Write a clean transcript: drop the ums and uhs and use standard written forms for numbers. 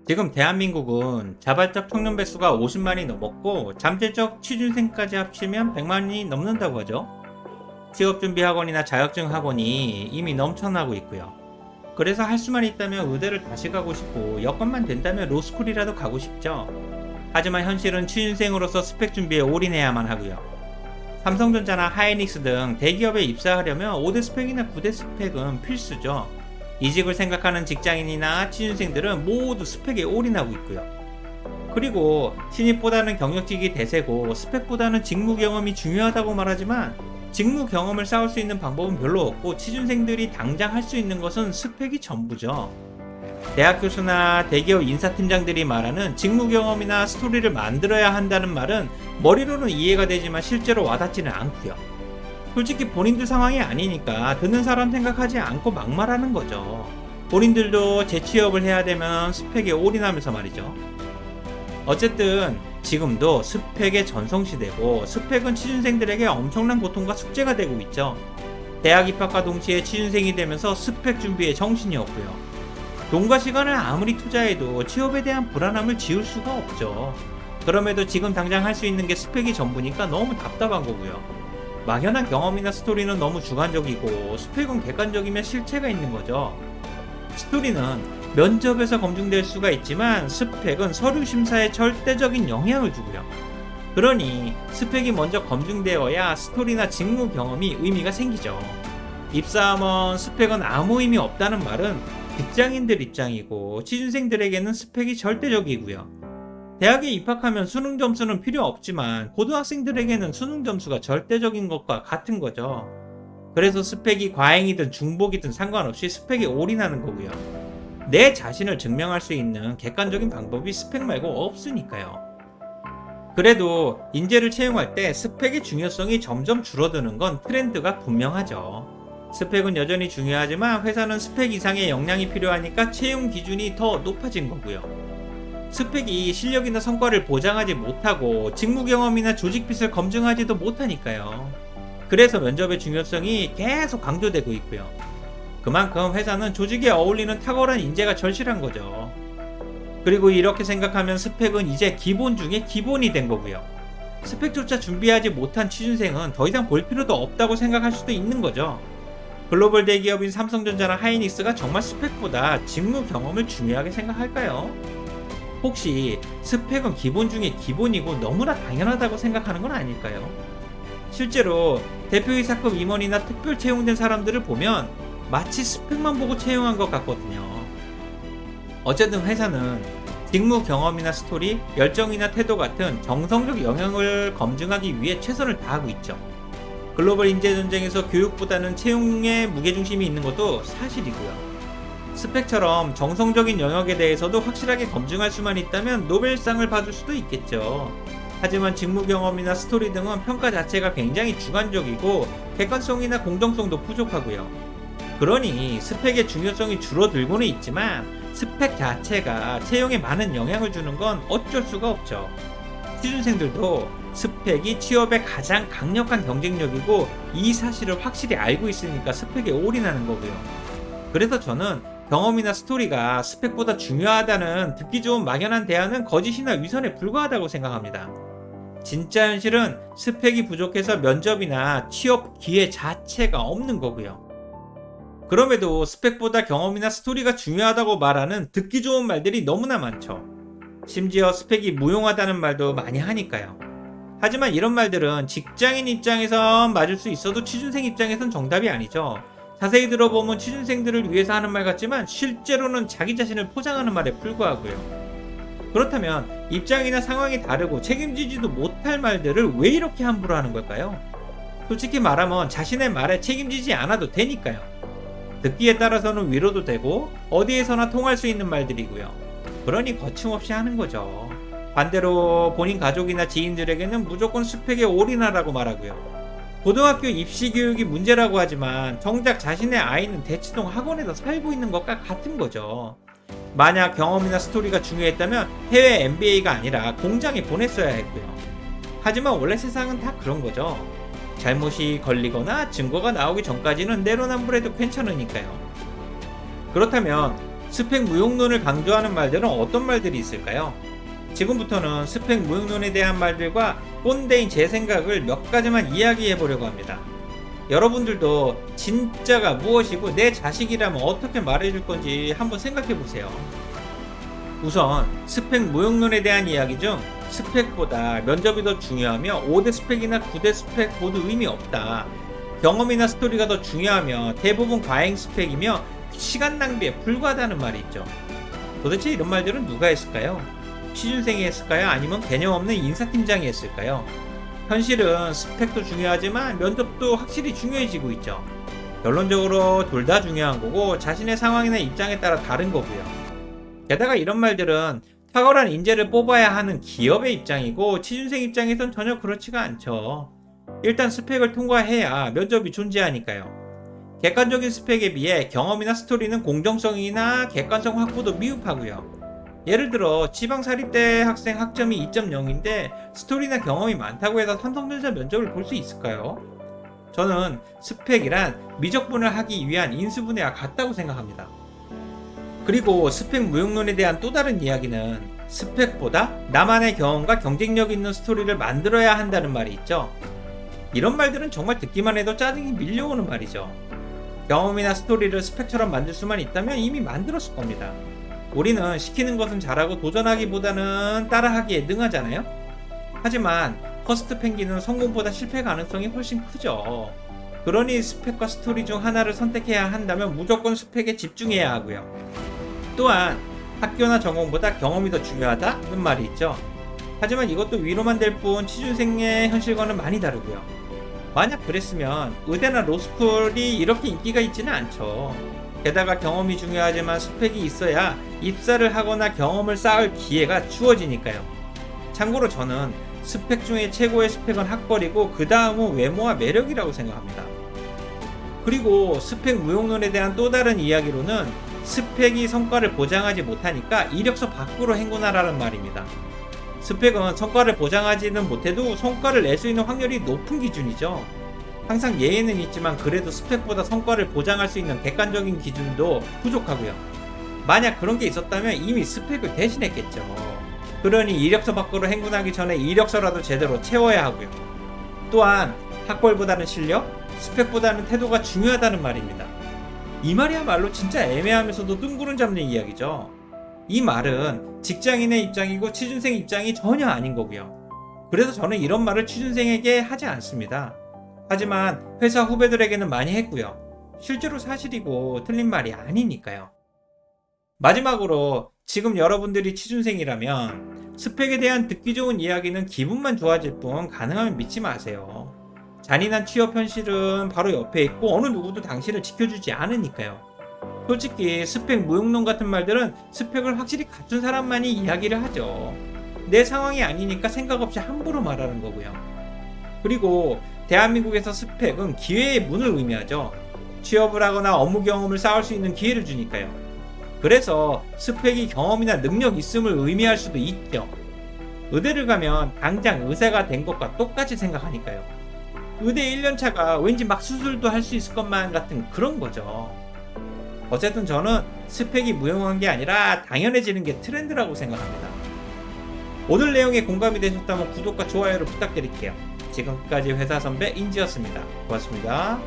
지금 대한민국은 자발적 청년 배수가 50만이 넘었고 잠재적 취준생까지 합치면 100만이 넘는다고 하죠. 취업준비학원이나 자격증 학원이 이미 넘쳐나고 있고요. 그래서 할 수만 있다면 의대를 다시 가고 싶고 여건만 된다면 로스쿨이라도 가고 싶죠. 하지만 현실은 취준생으로서 스펙 준비에 올인해야만 하고요. 삼성전자나 하이닉스 등 대기업에 입사하려면 5대 스펙이나 9대 스펙은 필수죠. 이직을 생각하는 직장인이나 취준생들은 모두 스펙에 올인하고 있고요. 그리고 신입보다는 경력직이 대세고 스펙보다는 직무 경험이 중요하다고 말하지만 직무 경험을 쌓을 수 있는 방법은 별로 없고 취준생들이 당장 할 수 있는 것은 스펙이 전부죠. 대학 교수나 대기업 인사팀장들이 말하는 직무 경험이나 스토리를 만들어야 한다는 말은 머리로는 이해가 되지만 실제로 와닿지는 않고요. 솔직히 본인들 상황이 아니니까 듣는 사람 생각하지 않고 막 말하는 거죠. 본인들도 재취업을 해야 되면 스펙에 올인하면서 말이죠. 어쨌든 지금도 스펙의 전성시대고 스펙은 취준생들에게 엄청난 고통과 숙제가 되고 있죠. 대학 입학과 동시에 취준생이 되면서 스펙 준비에 정신이 없고요. 돈과 시간을 아무리 투자해도 취업에 대한 불안함을 지울 수가 없죠. 그럼에도 지금 당장 할 수 있는 게 스펙이 전부니까 너무 답답한 거고요. 막연한 경험이나 스토리는 너무 주관적이고 스펙은 객관적이면 실체가 있는 거죠. 스토리는 면접에서 검증될 수가 있지만 스펙은 서류 심사에 절대적인 영향을 주고요. 그러니 스펙이 먼저 검증되어야 스토리나 직무 경험이 의미가 생기죠. 입사하면 스펙은 아무 의미 없다는 말은 직장인들 입장이고 취준생들에게는 스펙이 절대적이고요. 대학에 입학하면 수능 점수는 필요 없지만 고등학생들에게는 수능 점수가 절대적인 것과 같은 거죠. 그래서 스펙이 과잉이든 중복이든 상관없이 스펙에 올인하는 거고요. 내 자신을 증명할 수 있는 객관적인 방법이 스펙 말고 없으니까요. 그래도 인재를 채용할 때 스펙의 중요성이 점점 줄어드는 건 트렌드가 분명하죠. 스펙은 여전히 중요하지만 회사는 스펙 이상의 역량이 필요하니까 채용 기준이 더 높아진 거고요. 스펙이 실력이나 성과를 보장하지 못하고 직무 경험이나 조직핏을 검증하지도 못하니까요. 그래서 면접의 중요성이 계속 강조되고 있고요. 그만큼 회사는 조직에 어울리는 탁월한 인재가 절실한 거죠. 그리고 이렇게 생각하면 스펙은 이제 기본 중에 기본이 된 거고요. 스펙조차 준비하지 못한 취준생은 더 이상 볼 필요도 없다고 생각할 수도 있는 거죠. 글로벌 대기업인 삼성전자나 하이닉스가 정말 스펙보다 직무 경험을 중요하게 생각할까요? 혹시 스펙은 기본 중에 기본이고 너무나 당연하다고 생각하는 건 아닐까요? 실제로 대표이사급 임원이나 특별 채용된 사람들을 보면 마치 스펙만 보고 채용한 것 같거든요. 어쨌든 회사는 직무 경험이나 스토리, 열정이나 태도 같은 정성적 영역을 검증하기 위해 최선을 다하고 있죠. 글로벌 인재 전쟁에서 교육보다는 채용에 무게중심이 있는 것도 사실이고요. 스펙처럼 정성적인 영역에 대해서도 확실하게 검증할 수만 있다면 노벨상을 받을 수도 있겠죠. 하지만 직무 경험이나 스토리 등은 평가 자체가 굉장히 주관적이고 객관성이나 공정성도 부족하고요. 그러니 스펙의 중요성이 줄어들고는 있지만 스펙 자체가 채용에 많은 영향을 주는 건 어쩔 수가 없죠. 취준생들도 스펙이 취업의 가장 강력한 경쟁력이고 이 사실을 확실히 알고 있으니까 스펙에 올인하는 거고요. 그래서 저는 경험이나 스토리가 스펙보다 중요하다는 듣기 좋은 막연한 대안은 거짓이나 위선에 불과하다고 생각합니다. 진짜 현실은 스펙이 부족해서 면접이나 취업 기회 자체가 없는 거고요. 그럼에도 스펙보다 경험이나 스토리가 중요하다고 말하는 듣기 좋은 말들이 너무나 많죠. 심지어 스펙이 무용하다는 말도 많이 하니까요. 하지만 이런 말들은 직장인 입장에선 맞을 수 있어도 취준생 입장에선 정답이 아니죠. 자세히 들어보면 취준생들을 위해서 하는 말 같지만 실제로는 자기 자신을 포장하는 말에 불과하고요. 그렇다면 입장이나 상황이 다르고 책임지지도 못할 말들을 왜 이렇게 함부로 하는 걸까요? 솔직히 말하면 자신의 말에 책임지지 않아도 되니까요. 듣기에 따라서는 위로도 되고 어디에서나 통할 수 있는 말들이고요. 그러니 거침없이 하는 거죠. 반대로 본인 가족이나 지인들에게는 무조건 스펙에 올인하라고 말하고요. 고등학교 입시 교육이 문제라고 하지만 정작 자신의 아이는 대치동 학원에서 살고 있는 것과 같은 거죠. 만약 경험이나 스토리가 중요했다면 해외 MBA가 아니라 공장에 보냈어야 했고요. 하지만 원래 세상은 다 그런 거죠. 잘못이 걸리거나 증거가 나오기 전까지는 내로남불해도 괜찮으니까요. 그렇다면 스펙 무용론을 강조하는 말들은 어떤 말들이 있을까요? 지금부터는 스펙 무용론에 대한 말들과 꼰대인 제 생각을 몇 가지만 이야기해 보려고 합니다. 여러분들도 진짜가 무엇이고 내 자식이라면 어떻게 말해줄 건지 한번 생각해 보세요. 우선 스펙 무용론에 대한 이야기 중 스펙보다 면접이 더 중요하며 5대 스펙이나 9대 스펙 모두 의미 없다. 경험이나 스토리가 더 중요하며 대부분 과잉 스펙이며 시간 낭비에 불과하다는 말이 있죠. 도대체 이런 말들은 누가 했을까요? 취준생이 했을까요? 아니면 개념 없는 인사팀장이 했을까요? 현실은 스펙도 중요하지만 면접도 확실히 중요해지고 있죠. 결론적으로 둘 다 중요한 거고 자신의 상황이나 입장에 따라 다른 거고요. 게다가 이런 말들은 탁월한 인재를 뽑아야 하는 기업의 입장이고 취준생 입장에선 전혀 그렇지가 않죠. 일단 스펙을 통과해야 면접이 존재하니까요. 객관적인 스펙에 비해 경험이나 스토리는 공정성이나 객관성 확보도 미흡하고요. 예를 들어 지방사립대 학생 학점이 2.0인데 스토리나 경험이 많다고 해서 삼성전자 면접을 볼 수 있을까요? 저는 스펙이란 미적분을 하기 위한 인수분해와 같다고 생각합니다. 그리고 스펙 무용론에 대한 또 다른 이야기는 스펙보다 나만의 경험과 경쟁력 있는 스토리를 만들어야 한다는 말이 있죠. 이런 말들은 정말 듣기만 해도 짜증이 밀려오는 말이죠. 경험이나 스토리를 스펙처럼 만들 수만 있다면 이미 만들었을 겁니다. 우리는 시키는 것은 잘하고 도전하기보다는 따라하기에 능하잖아요? 하지만 퍼스트 펭귄은 성공보다 실패 가능성이 훨씬 크죠. 그러니 스펙과 스토리 중 하나를 선택해야 한다면 무조건 스펙에 집중해야 하고요. 또한 학교나 전공보다 경험이 더 중요하다는 말이 있죠. 하지만 이것도 위로만 될 뿐 취준생의 현실과는 많이 다르고요. 만약 그랬으면 의대나 로스쿨이 이렇게 인기가 있지는 않죠. 게다가 경험이 중요하지만 스펙이 있어야 입사를 하거나 경험을 쌓을 기회가 주어지니까요. 참고로 저는 스펙 중에 최고의 스펙은 학벌이고 그 다음은 외모와 매력이라고 생각합니다. 그리고 스펙 무용론에 대한 또 다른 이야기로는 스펙이 성과를 보장하지 못하니까 이력서 밖으로 행군하라는 말입니다. 스펙은 성과를 보장하지는 못해도 성과를 낼 수 있는 확률이 높은 기준이죠. 항상 예외는 있지만 그래도 스펙보다 성과를 보장할 수 있는 객관적인 기준도 부족하고요. 만약 그런 게 있었다면 이미 스펙을 대신했겠죠. 그러니 이력서 밖으로 행군하기 전에 이력서라도 제대로 채워야 하고요. 또한 학벌보다는 실력, 스펙보다는 태도가 중요하다는 말입니다. 이 말이야말로 진짜 애매하면서도 뜬구름 잡는 이야기죠. 이 말은 직장인의 입장이고 취준생 입장이 전혀 아닌 거고요. 그래서 저는 이런 말을 취준생에게 하지 않습니다. 하지만 회사 후배들에게는 많이 했고요. 실제로 사실이고 틀린 말이 아니니까요. 마지막으로 지금 여러분들이 취준생이라면 스펙에 대한 듣기 좋은 이야기는 기분만 좋아질 뿐 가능하면 믿지 마세요. 잔인한 취업 현실은 바로 옆에 있고 어느 누구도 당신을 지켜주지 않으니까요. 솔직히 스펙 무용론 같은 말들은 스펙을 확실히 갖춘 사람만이 이야기를 하죠. 내 상황이 아니니까 생각 없이 함부로 말하는 거고요. 그리고 대한민국에서 스펙은 기회의 문을 의미하죠. 취업을 하거나 업무 경험을 쌓을 수 있는 기회를 주니까요. 그래서 스펙이 경험이나 능력 있음을 의미할 수도 있죠. 의대를 가면 당장 의사가 된 것과 똑같이 생각하니까요. 의대 1년차가 왠지 막 수술도 할 수 있을 것만 같은 그런 거죠. 어쨌든 저는 스펙이 무용한 게 아니라 당연해지는 게 트렌드라고 생각합니다. 오늘 내용에 공감이 되셨다면 구독과 좋아요를 부탁드릴게요. 지금까지 회사 선배 인지였습니다. 고맙습니다.